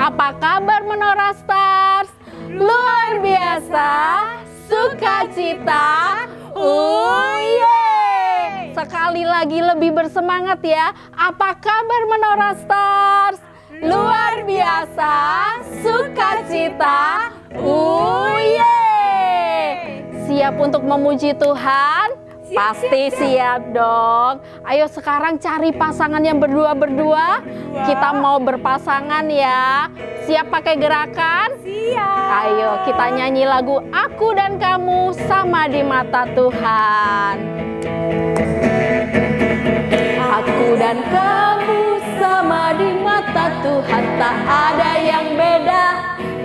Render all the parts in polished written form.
Apa kabar Menara Stars? Luar biasa, sukacita, sekali lagi lebih bersemangat ya. Apa kabar Menara Stars? Luar biasa, sukacita, Siap untuk memuji Tuhan? Pasti siap dong. Ayo sekarang cari pasangan yang berdua-berdua. Kita mau berpasangan ya. Siap pakai gerakan? Siap. Ayo kita nyanyi lagu Aku dan Kamu Sama di Mata Tuhan. Aku dan kamu sama di mata Tuhan, tak ada yang beda,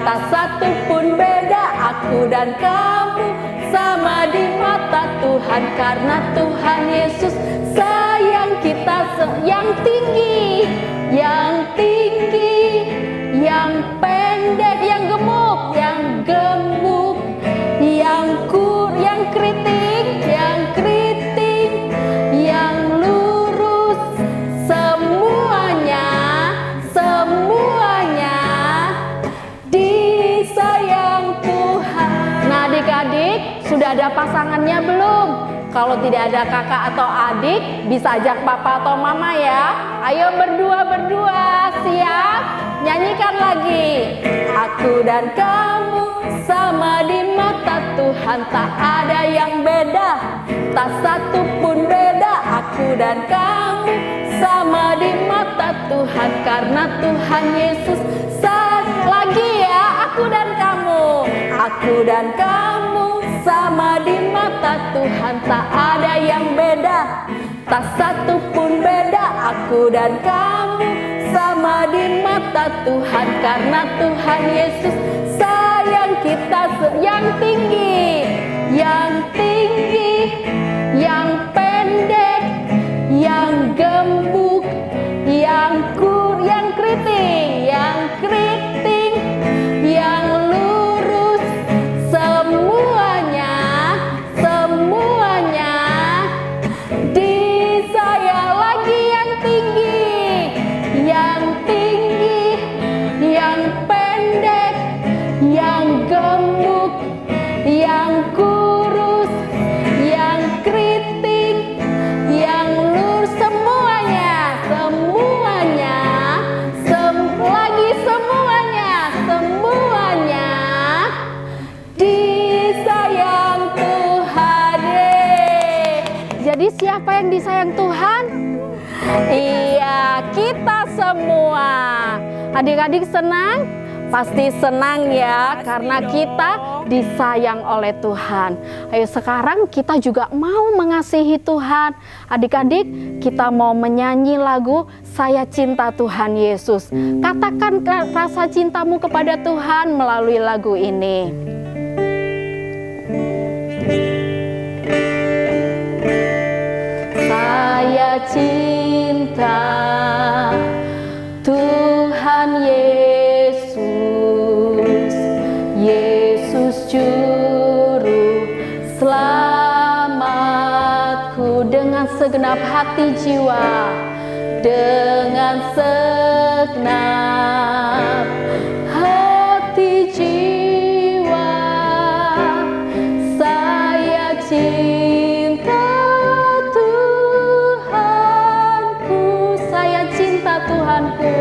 tak satu pun beda. Aku dan kamu sama di mata Tuhan, karena Tuhan Yesus sayang kita yang tinggi, yang pendek, yang gemuk, yang keriting, yang lurus, semuanya disayang Tuhan. Nah adik-adik, sudah ada pasangannya belum? Kalau tidak ada kakak atau adik, bisa ajak papa atau mama ya. Ayo berdua-berdua, siap? Nyanyikan lagi. Aku dan kamu sama di mata Tuhan, tak ada yang beda, tak satu pun beda. Aku dan kamu sama di mata Tuhan, karena Tuhan Yesus lagi ya. Aku dan kamu sama di mata Tuhan, tak ada yang beda, tak satu pun beda. Aku dan kamu sama di mata Tuhan, karena Tuhan Yesus sayang kita yang tinggi, yang pendek, yang gemuk, yang keriting, yang lurus, semuanya disayang. Lagi yang tinggi, yang pendek, yang gemuk, yang kurus, yang keriting, yang lurus, semuanya disayang Tuhan. Jadi siapa yang disayang Tuhan? Iya, kita semua. Adik-adik senang? Pasti senang ya, karena kita disayang oleh Tuhan. Ayo sekarang kita juga mau mengasihi Tuhan. Adik-adik, kita mau menyanyi lagu Saya Cinta Tuhan Yesus. Katakan rasa cintamu kepada Tuhan melalui lagu ini. Saya cinta Tuhan Yesus, Yesus juru selamatku. Dengan segenap hati jiwa, dengan segenap hati jiwa, saya cinta Tuhanku, saya cinta Tuhanku,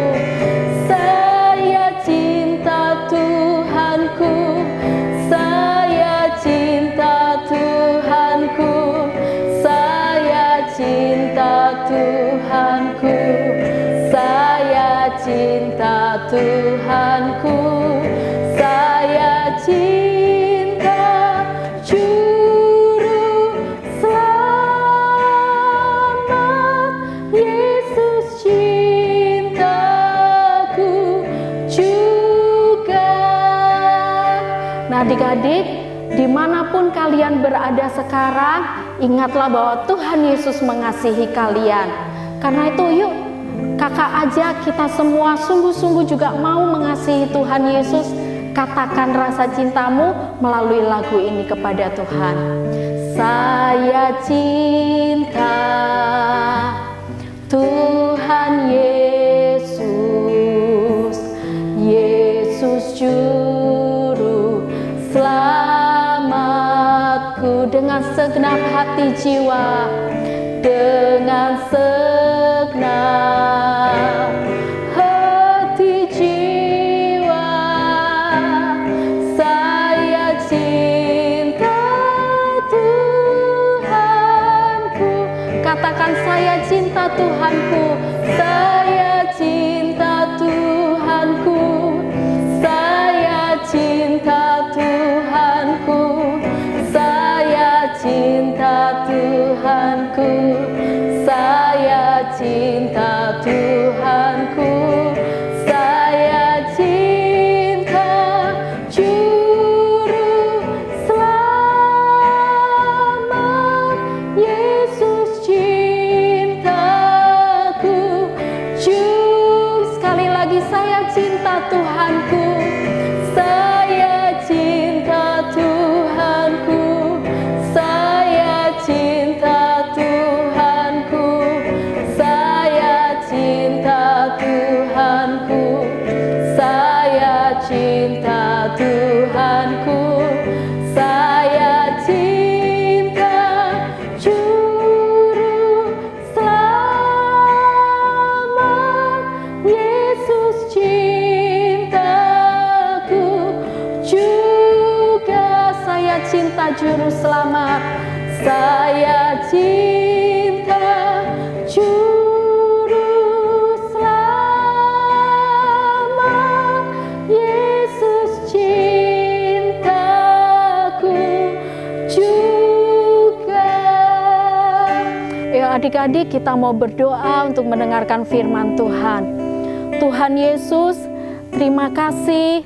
saya cinta Tuhanku, saya cinta Tuhanku, saya cinta Tuhanku, saya cinta Tuhanku, saya cinta Juru Selamat, Yesus cintaku juga. Nah adik-adik, dimanapun kalian berada sekarang, ingatlah bahwa Tuhan Yesus mengasihi kalian. Karena itu yuk, kakak ajak kita semua sungguh-sungguh juga mau mengasihi Tuhan Yesus. Katakan rasa cintamu melalui lagu ini kepada Tuhan. Saya cinta Tuhan Yesus, Yesus segenap hati jiwa, dengan segenap hati jiwa, saya cinta Tuhanku. Katakan, saya cinta Tuhanku, saya cinta Tuhanku, saya cinta Tuhanku, saya cinta Tuhanku, saya cinta Tuhanku, saya cinta Juru Selamat, Yesus cintaku. Sekali lagi, saya cinta Tuhanku, saya cinta Tuhanku, saya cinta Tuhanku, saya cinta Tuhanku, saya cinta Tuhanku, saya cinta Juru Selamat, Yesus cintaku. Juga saya cinta Juru Selamat, saya cinta Juru Selamat, Yesus cintaku juga. Adik-adik, kita mau berdoa untuk mendengarkan firman Tuhan. Tuhan Yesus, terima kasih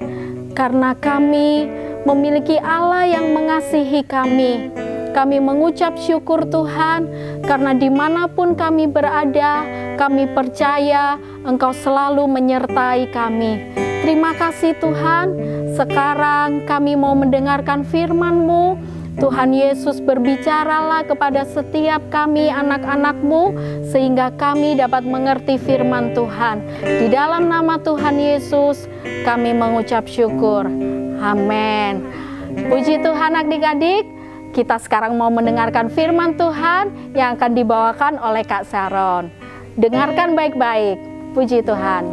karena kami memiliki Allah yang mengasihi kami. Kami mengucap syukur Tuhan, karena dimanapun kami berada, kami percaya Engkau selalu menyertai kami. Terima kasih Tuhan, sekarang kami mau mendengarkan firman-Mu. Tuhan Yesus, berbicaralah kepada setiap kami anak-anak-Mu, sehingga kami dapat mengerti firman Tuhan. Di dalam nama Tuhan Yesus, kami mengucap syukur. Amin. Puji Tuhan adik-adik, kita sekarang mau mendengarkan firman Tuhan yang akan dibawakan oleh Kak Sharon. Dengarkan baik-baik. Puji Tuhan.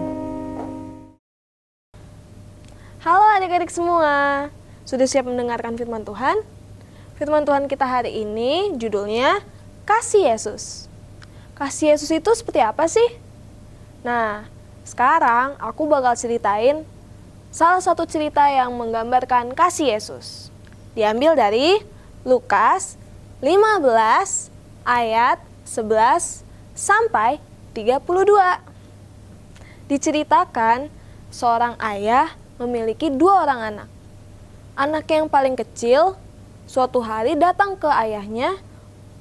Halo adik-adik semua, sudah siap mendengarkan firman Tuhan? Firman Tuhan kita hari ini judulnya Kasih Yesus. Kasih Yesus itu seperti apa sih? Nah, sekarang aku bakal ceritain salah satu cerita yang menggambarkan kasih Yesus. Diambil dari Lukas 15 ayat 11 sampai 32. Diceritakan seorang ayah memiliki 2 orang anak. Anak yang paling kecil suatu hari datang ke ayahnya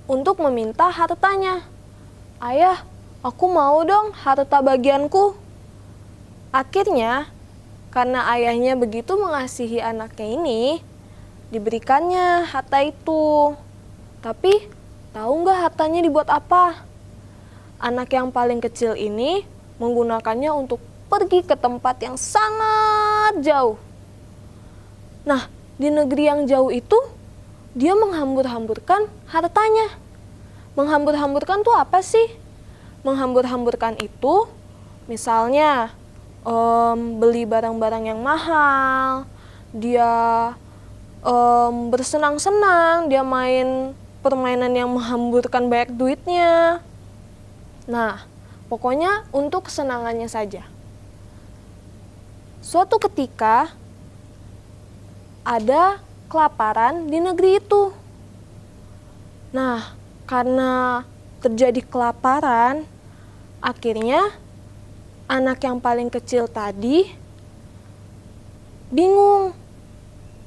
untuk meminta hartanya. Ayah, aku mau dong harta bagianku. Akhirnya, karena ayahnya begitu mengasihi anaknya ini, diberikannya harta itu. Tapi, tahu nggak hartanya dibuat apa? Anak yang paling kecil ini menggunakannya untuk pergi ke tempat yang sangat jauh. Nah, di negeri yang jauh itu, dia menghambur-hamburkan hartanya. Menghambur-hamburkan tuh apa sih? Menghambur-hamburkan itu, misalnya beli barang-barang yang mahal, dia bersenang-senang, dia main permainan yang menghamburkan banyak duitnya. Nah, pokoknya untuk kesenangannya saja. Suatu ketika, ada kelaparan di negeri itu. Nah, karena terjadi kelaparan, akhirnya anak yang paling kecil tadi bingung.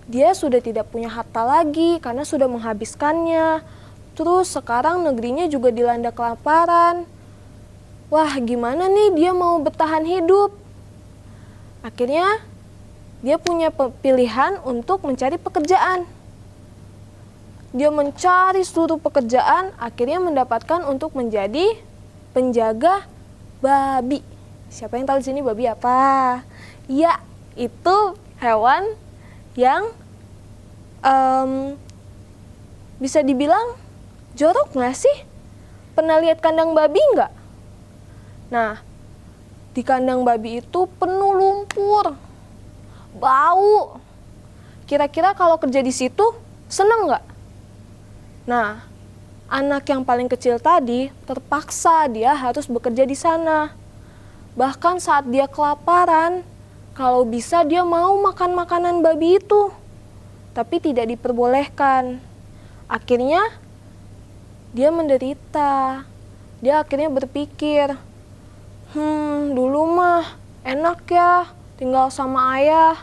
Dia sudah tidak punya harta lagi karena sudah menghabiskannya. Terus sekarang negerinya juga dilanda kelaparan. Wah, gimana nih dia mau bertahan hidup? Akhirnya dia punya pilihan untuk mencari pekerjaan. Dia mencari seluruh pekerjaan, akhirnya mendapatkan untuk menjadi penjaga babi. Siapa yang tahu di sini babi apa? Ya, itu hewan yang bisa dibilang jorok nggak sih? Pernah lihat kandang babi nggak? Nah, di kandang babi itu penuh lumpur, bau. Kira-kira kalau kerja di situ seneng nggak? Nah, anak yang paling kecil tadi terpaksa dia harus bekerja di sana. Bahkan saat dia kelaparan, kalau bisa dia mau makan makanan babi itu, tapi tidak diperbolehkan. Akhirnya dia menderita. Dia akhirnya berpikir, dulu mah enak ya tinggal sama ayah.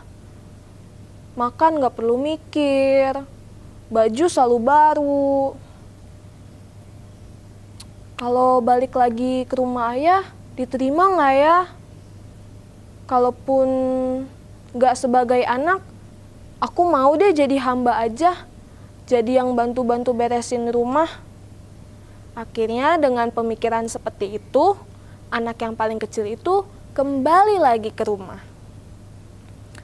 Makan gak perlu mikir, baju selalu baru. Kalau balik lagi ke rumah ayah, diterima nggak ya? Kalaupun nggak sebagai anak, aku mau deh jadi hamba aja. Jadi yang bantu-bantu beresin rumah. Akhirnya dengan pemikiran seperti itu, anak yang paling kecil itu kembali lagi ke rumah.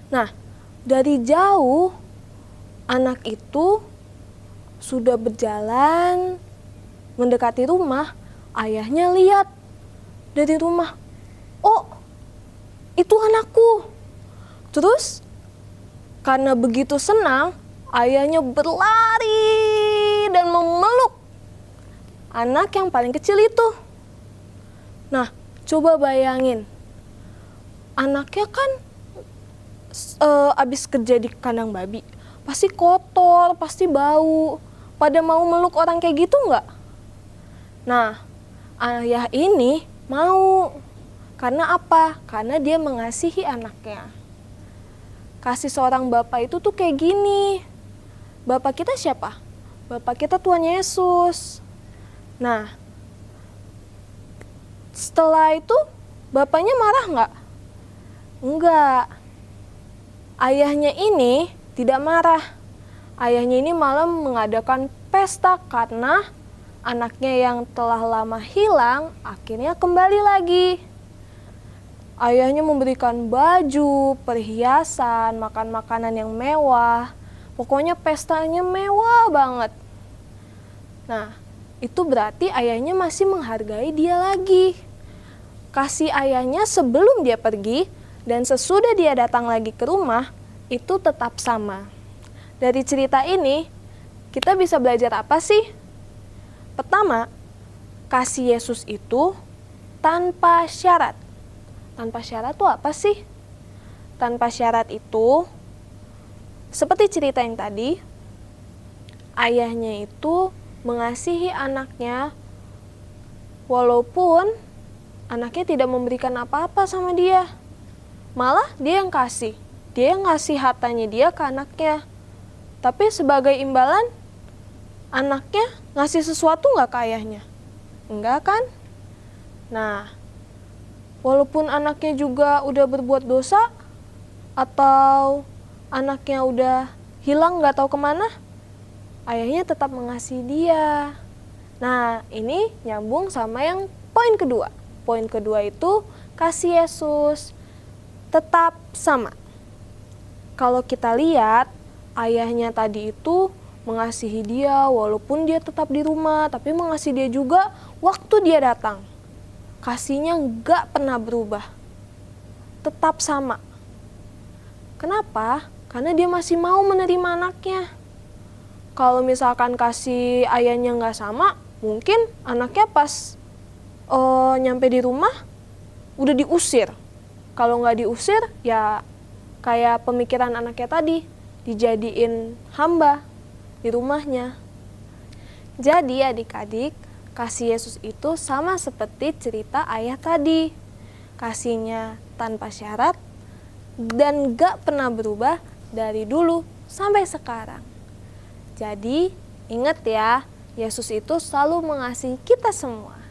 Nah, dari jauh, anak itu sudah berjalan mendekati rumah. Ayahnya lihat dari rumah, oh itu anakku. Terus karena begitu senang, ayahnya berlari dan memeluk anak yang paling kecil itu. Nah, coba bayangin, anaknya kan abis kerja di kandang babi, pasti kotor, pasti bau. Pada mau meluk orang kayak gitu nggak? Nah, ayah ini mau. Karena apa? Karena dia mengasihi anaknya. Kasih seorang bapak itu tuh kayak gini. Bapak kita siapa? Bapak kita Tuhan Yesus. Nah, setelah itu bapaknya marah nggak? Enggak. Ayahnya ini tidak marah. Ayahnya ini malah mengadakan pesta karena anaknya yang telah lama hilang akhirnya kembali lagi. Ayahnya memberikan baju, perhiasan, makan makanan yang mewah. Pokoknya pestanya mewah banget. Nah, itu berarti ayahnya masih menghargai dia lagi. Kasih ayahnya sebelum dia pergi dan sesudah dia datang lagi ke rumah itu tetap sama. Dari cerita ini, kita bisa belajar apa sih? Pertama, kasih Yesus itu tanpa syarat. Tanpa syarat itu apa sih? Tanpa syarat itu, seperti cerita yang tadi, ayahnya itu mengasihi anaknya walaupun anaknya tidak memberikan apa-apa sama dia. Malah dia yang kasih. Dia yang ngasih hartanya dia ke anaknya. Tapi sebagai imbalan, anaknya ngasih sesuatu nggak ke ayahnya? Enggak kan? Nah, walaupun anaknya juga udah berbuat dosa, atau anaknya udah hilang nggak tahu kemana, ayahnya tetap mengasihi dia. Nah, ini nyambung sama yang poin kedua. Poin kedua itu kasih Yesus tetap sama. Kalau kita lihat, ayahnya tadi itu mengasihi dia walaupun dia tetap di rumah, tapi mengasihi dia juga waktu dia datang. Kasihnya nggak pernah berubah, tetap sama. Kenapa? Karena dia masih mau menerima anaknya. Kalau misalkan kasih ayahnya nggak sama, mungkin anaknya pas nyampe di rumah udah diusir. Kalau nggak diusir, ya kayak pemikiran anaknya tadi, dijadiin hamba di rumahnya. Jadi adik-adik, kasih Yesus itu sama seperti cerita ayah tadi. Kasihnya tanpa syarat dan gak pernah berubah dari dulu sampai sekarang. Jadi ingat ya, Yesus itu selalu mengasihi kita semua.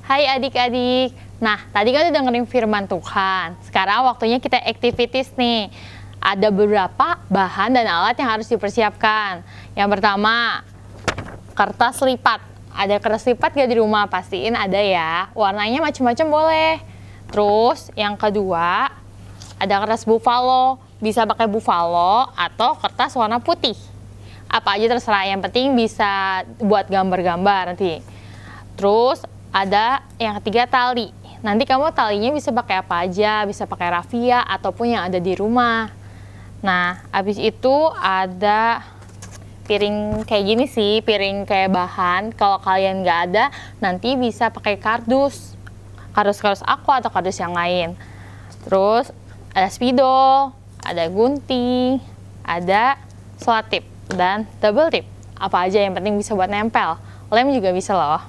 Hai adik-adik. Nah, tadi kan udah dengerin firman Tuhan. Sekarang waktunya kita activities nih. Ada beberapa bahan dan alat yang harus dipersiapkan. Yang pertama, kertas lipat. Ada kertas lipat gak di rumah? Pastiin ada ya. Warnanya macam-macam boleh. Terus yang kedua, ada kertas buffalo. bisa pakai buffalo atau kertas warna putih. Apa aja terserah, yang penting bisa buat gambar-gambar nanti. Terus ada yang ketiga tali. Nanti kamu talinya bisa pakai apa aja, bisa pakai raffia ataupun yang ada di rumah. Nah, habis itu ada piring kayak gini sih, piring kayak bahan. Kalau kalian nggak ada, nanti bisa pakai kardus. Kardus-kardus aku atau kardus yang lain. Terus ada spidol, ada gunting, ada selotip dan double tip. Apa aja yang penting bisa buat nempel. Lem juga bisa loh.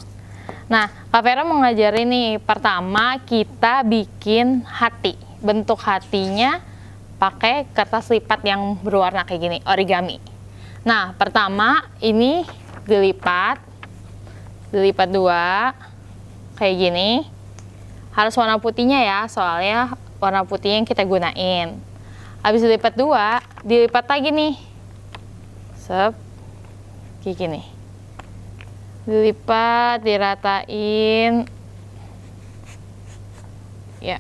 Nah, Kak Vera mau ngajarin nih. Pertama kita bikin hati. Bentuk hatinya pakai kertas lipat yang berwarna kayak gini, origami. Nah, pertama ini dilipat dua kayak gini. Harus warna putihnya ya, soalnya warna putih yang kita gunain. Habis dilipat dua, dilipat lagi nih. Sep, kayak gini. Dilipat, diratain. Ya.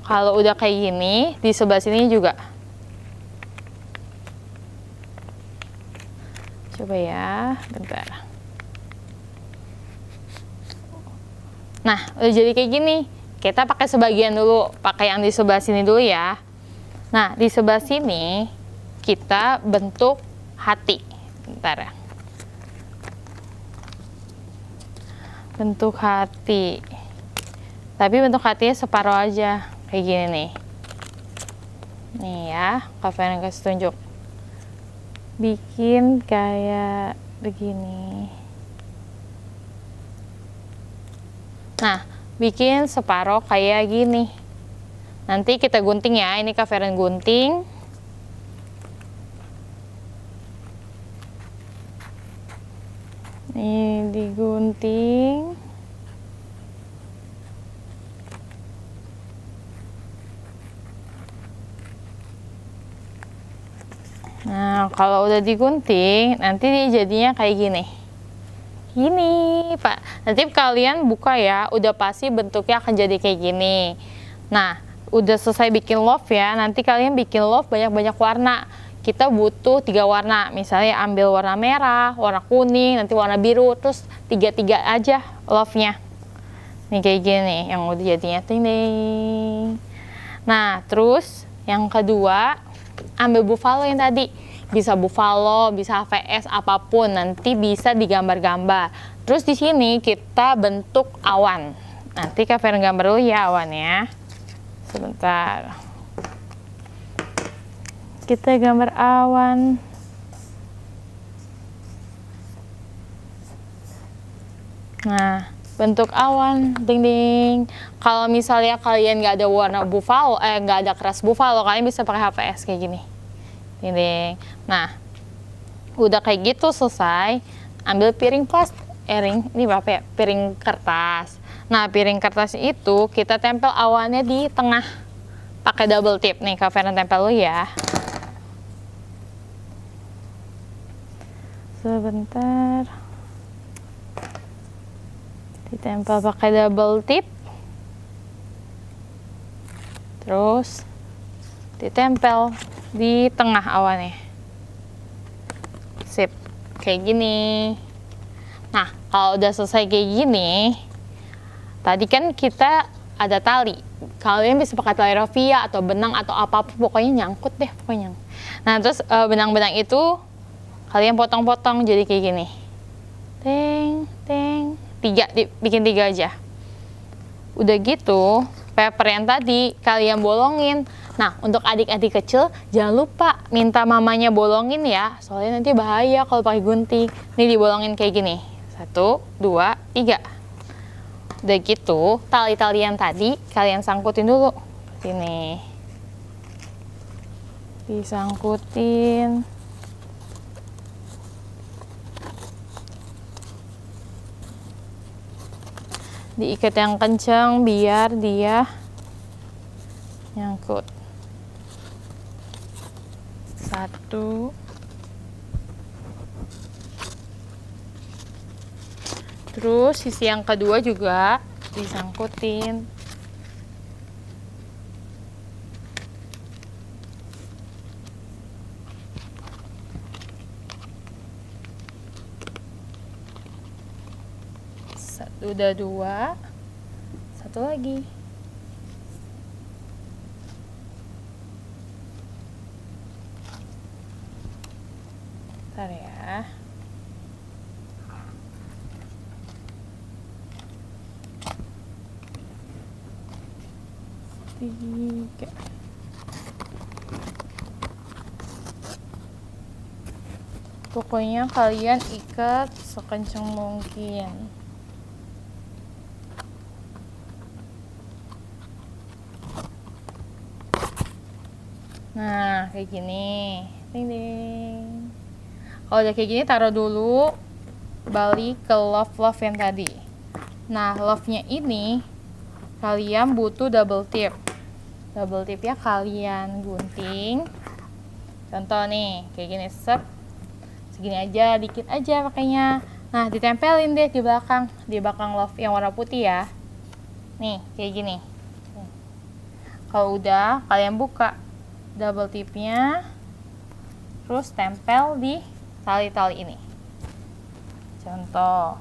Kalau udah kayak gini, di sebelah sini juga. Coba ya, bentar. Nah, udah jadi kayak gini. Kita pakai sebagian dulu, pakai yang di sebelah sini dulu ya. Nah, di sebelah sini kita bentuk hati. Bentar ya. Bentuk hati. Tapi bentuk hatinya separuh aja, kayak gini nih. Nih ya, Kak Vera kasih tunjuk. Bikin kayak begini. Nah, bikin separuh kayak gini. Nanti kita gunting ya, ini Kak Vera gunting. Ini digunting. Nah, kalau udah digunting, nanti dia jadinya kayak gini. Gini, Pak. Nanti kalian buka ya, udah pasti bentuknya akan jadi kayak gini. Nah, udah selesai bikin love ya, nanti kalian bikin love banyak-banyak warna. Kita butuh 3 warna, misalnya ambil warna merah, warna kuning, nanti warna biru, terus 3-3 aja love-nya. Nih kayak gini, yang udah jadinya ting ting. Nah, terus yang kedua, ambil buffalo yang tadi. Bisa buffalo, bisa HVS, apapun, nanti bisa digambar-gambar. Terus di sini kita bentuk awan. Nanti Kak Vera gambar dulu ya awannya. Sebentar. Kita gambar awan. Nah, bentuk awan, ding ding. Kalau misalnya kalian nggak ada warna buffalo, nggak ada keras buffalo, kalian bisa pakai HVS kayak gini. Ding ding. Nah, udah kayak gitu selesai. Ambil piring plastik, ini apa ya? Piring kertas. Nah, piring kertas itu kita tempel awannya di tengah. Pakai double tip nih, Kak Vera tempel dulu ya. Sebentar. Ditempel pakai double tip. Terus ditempel di tengah awannya. Sip, kayak gini. Nah, kalau udah selesai kayak gini, tadi kan kita ada tali. Kalian bisa pakai tali raffia atau benang atau apapun, pokoknya nyangkut deh pokoknya. Nah, terus benang-benang itu kalian potong-potong jadi kayak gini. Teng, teng. 3, bikin 3 aja. Udah gitu, paper yang tadi kalian bolongin. Nah, untuk adik-adik kecil, jangan lupa minta mamanya bolongin ya. Soalnya nanti bahaya kalau pakai gunting. Nih dibolongin kayak gini. 1, 2, 3. Udah gitu, tali-tali yang tadi kalian sangkutin dulu. Sini. Disangkutin. Diikat yang kencang biar dia nyangkut. 1. Terus sisi yang kedua juga disangkutin. Udah 2. Satu lagi. Bentar ya. Tiga. Pokoknya kalian ikat sekencang mungkin. Nah, kayak gini. Ding ding. Kalau udah kayak gini taruh dulu, balik ke love yang tadi. Nah, love-nya ini kalian butuh double tip. Double tipnya kalian gunting. Contoh nih, kayak gini, segini aja, dikit aja pakainya. Nah, ditempelin deh di belakang love yang warna putih ya. Nih, kayak gini. Kalau udah, kalian buka double tipnya, terus tempel di tali-tali ini. Contoh.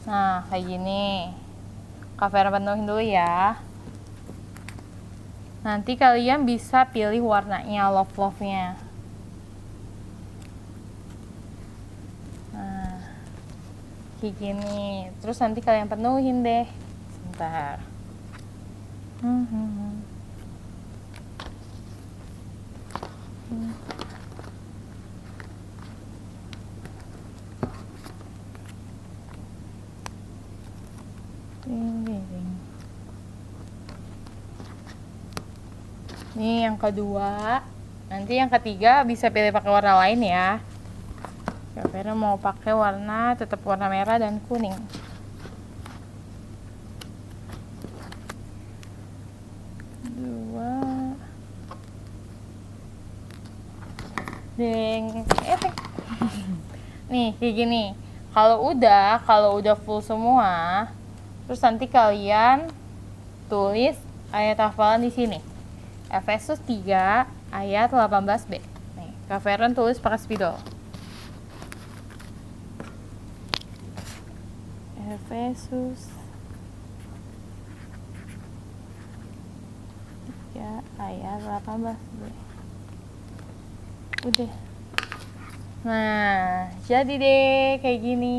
Nah, kayak gini. Kak Vera penuhin dulu ya. Nanti kalian bisa pilih warnanya, love-nya. Nah, kayak gini. Terus nanti kalian penuhin deh. Sebentar. Ini yang kedua. Nanti yang ketiga bisa pilih pakai warna lain ya. Kak Vera mau pakai warna tetap warna merah dan kuning. Dua. Ding. Nih kayak gini. Kalau udah full semua, terus nanti kalian tulis ayat hafalan di sini. Efesus 3 ayat 18b. Nih, Kak Vera tulis pakai spidol. Efesus 3 ayat 18b. Udah. Nah, jadi deh kayak gini.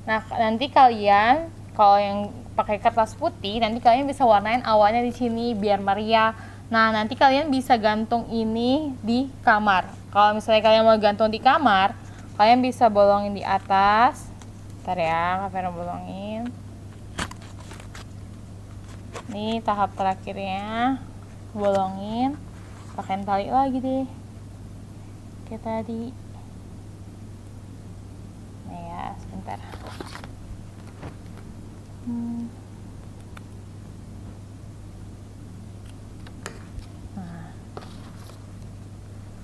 Nah, nanti kalian kalau yang pakai kertas putih, nanti kalian bisa warnain awalnya di sini biar meriah. Nah, nanti kalian bisa gantung ini di kamar. Kalau misalnya kalian mau gantung di kamar, kalian bisa bolongin di atas. Bentar ya, Kak Vera bolongin. Ini tahap terakhirnya. Bolongin. Pakai tali lagi deh. Kayak tadi. Nah ya, sebentar.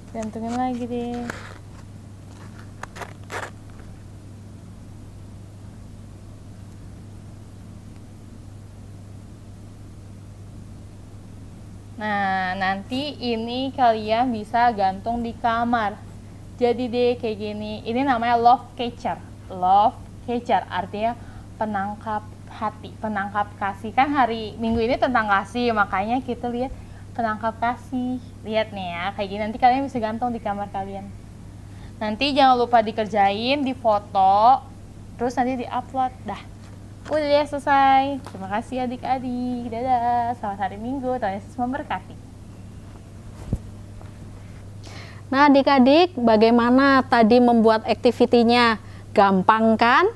Gantungin lagi deh. Nah, nanti ini kalian bisa gantung di kamar. Jadi deh kayak gini. Ini namanya love catcher. Love catcher artinya penangkap hati, penangkap kasih. Kan hari Minggu ini tentang kasih, makanya kita lihat penangkap kasih. Lihat nih ya, kayak gini nanti kalian bisa gantung di kamar kalian. Nanti jangan lupa dikerjain, difoto, terus nanti diupload. Dah, udah ya selesai. Terima kasih adik-adik. Dadah, selamat hari Minggu. Tuhan Yesus memberkati. Nah adik-adik, bagaimana tadi membuat aktivitinya? Gampang kan?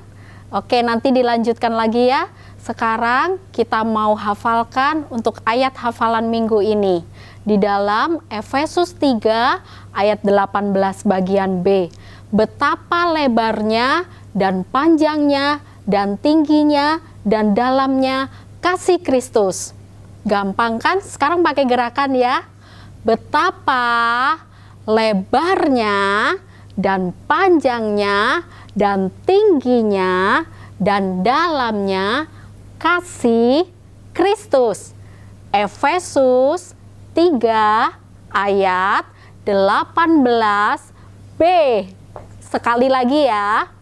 Oke, nanti dilanjutkan lagi ya. Sekarang kita mau hafalkan untuk ayat hafalan minggu ini. Di dalam Efesus 3 ayat 18 bagian B. Betapa lebarnya dan panjangnya dan tingginya dan dalamnya kasih Kristus. Gampang kan? Sekarang pakai gerakan ya. Betapa lebarnya dan panjangnya dan tingginya dan dalamnya kasih Kristus. Efesus 3 ayat 18b. Sekali lagi ya.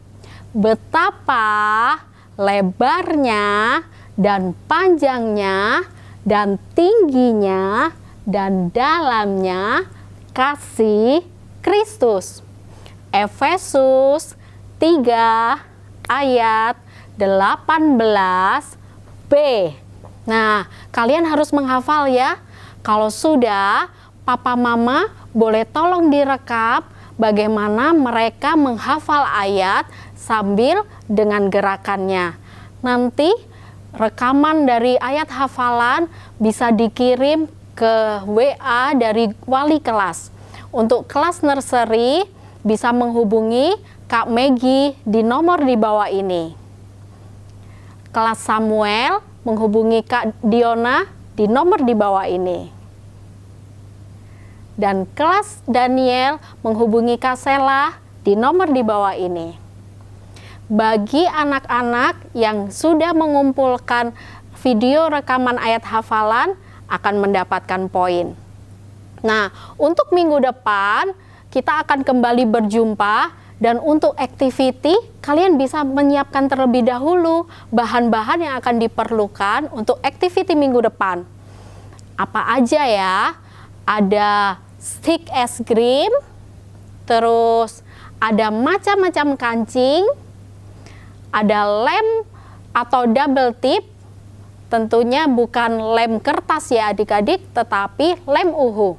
betapa lebarnya dan panjangnya dan tingginya dan dalamnya kasih Kristus. Efesus 3 ayat 18b. Nah, kalian harus menghafal ya. Kalau sudah, papa mama boleh tolong direkap bagaimana mereka menghafal ayat sambil dengan gerakannya. Nanti rekaman dari ayat hafalan bisa dikirim ke WA dari wali kelas. Untuk kelas nursery bisa menghubungi Kak Megi di nomor di bawah ini. Kelas Samuel menghubungi Kak Diona di nomor di bawah ini. Dan kelas Daniel menghubungi Kak Sela di nomor di bawah ini. Bagi anak-anak yang sudah mengumpulkan video rekaman ayat hafalan akan mendapatkan poin. Nah, untuk minggu depan kita akan kembali berjumpa, dan untuk activity kalian bisa menyiapkan terlebih dahulu bahan-bahan yang akan diperlukan untuk activity minggu depan. Apa aja ya? Ada stick es krim, terus ada macam-macam kancing, ada lem atau double tip, tentunya bukan lem kertas ya adik-adik, tetapi lem uhu.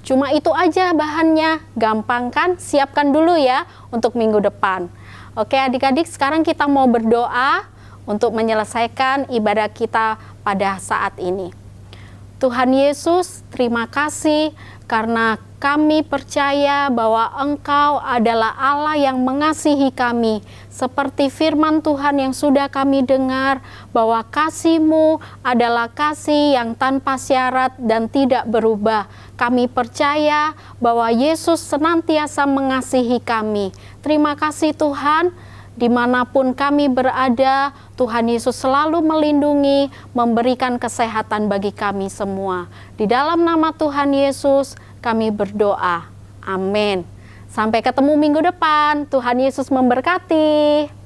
Cuma itu aja bahannya, gampang kan? Siapkan dulu ya untuk minggu depan. Oke adik-adik, sekarang kita mau berdoa untuk menyelesaikan ibadah kita pada saat ini. Tuhan Yesus, terima kasih karena kami percaya bahwa Engkau adalah Allah yang mengasihi kami. Seperti firman Tuhan yang sudah kami dengar, bahwa kasih-Mu adalah kasih yang tanpa syarat dan tidak berubah. Kami percaya bahwa Yesus senantiasa mengasihi kami. Terima kasih Tuhan. Dimanapun kami berada, Tuhan Yesus selalu melindungi, memberikan kesehatan bagi kami semua. Di dalam nama Tuhan Yesus, kami berdoa. Amin. Sampai ketemu minggu depan. Tuhan Yesus memberkati.